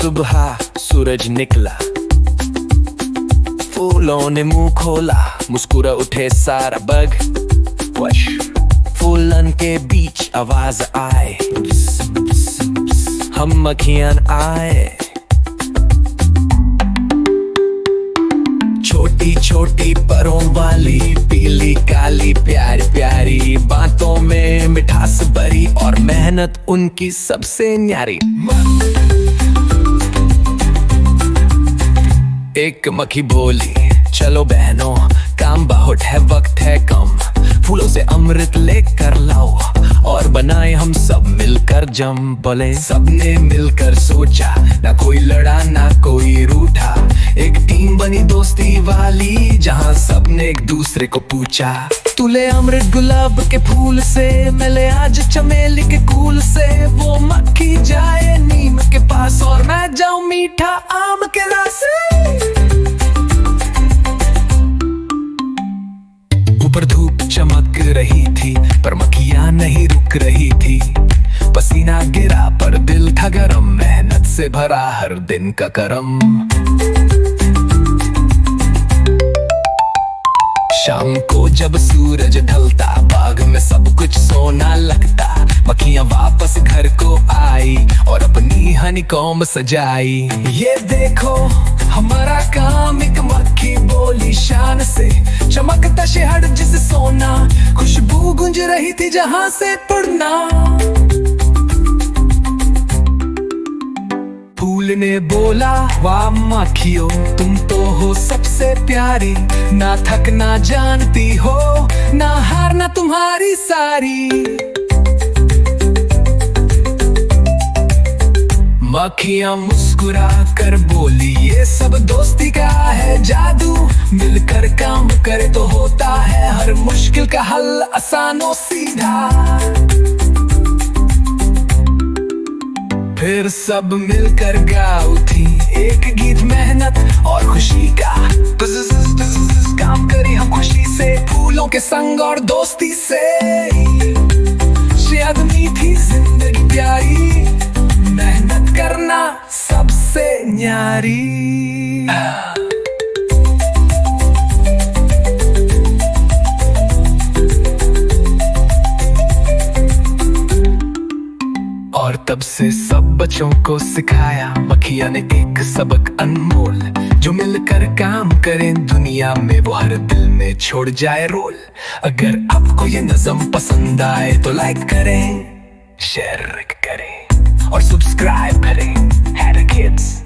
सुबह सूरज निकला, फूलों ने मुंह खोला, मुस्कुरा उठे सारा बग। वश फूलन के बीच आवाज आए, हम मक्खियां आए। छोटी छोटी परों वाली, पीली काली प्यारी प्यारी, बातों में मिठास भरी और मेहनत उनकी सबसे न्यारी। एक मक्खी बोली, चलो बहनों काम बहुत है, वक्त है कम, फूलों से अमृत लेकर लाओ और बनाए हम सब मिलकर जम। बोले सबने मिलकर सोचा, ना कोई लड़ा ना कोई रूठा, एक टीम बनी दोस्ती वाली, जहाँ सबने एक दूसरे को पूछा। तू ले अमृत गुलाब के फूल से, मैं ले आज चमेली के फूल से, वो मक्खी जाए नीम के पास और मैं जाऊं मीठा आम के रस से। ऊपर धूप चमक रही थी पर मक्खियां नहीं रुक रही थी, पसीना गिरा पर दिल था गरम, मेहनत से भरा हर दिन का करम। शाम को जब सूरज ढलता, बाग में सब कुछ सोना लगता, मक्खियां वापस घर को आई और अपनी हनीकॉम्ब सजाई। ये देखो हमारा काम, एक मक्खी बोली शान से, चमकता शहर जिसे सोना, खुशबू गूंज रही थी जहां से पड़ना। फूल ने बोला, वाह मक्खियों तुम तो हो सबसे प्यारी, ना थकना जानती हो, ना हारना तुम्हारी सारी। मक्खियां मुस्कुरा कर बोली, ये सब दोस्ती का है जादू, मिलकर काम करे तो होता है हर मुश्किल का हल आसान और सीधा। फिर सब मिलकर गाओ थी एक गीत मेहनत और खुशी का, काम करी हम खुशी से, फूलों के संग और दोस्ती से। शायद मीठी जिंदगी प्यारी, मेहनत करना सबसे न्यारी। और तब से सब बच्चों को सिखाया मक्खियां ने एक सबक अनमोल, जो मिलकर काम करें दुनिया में वो हर दिल में छोड़ जाए रोल। अगर आपको ये नज़म पसंद आए तो लाइक करें, शेयर करें और सब्सक्राइब करें। Had kids.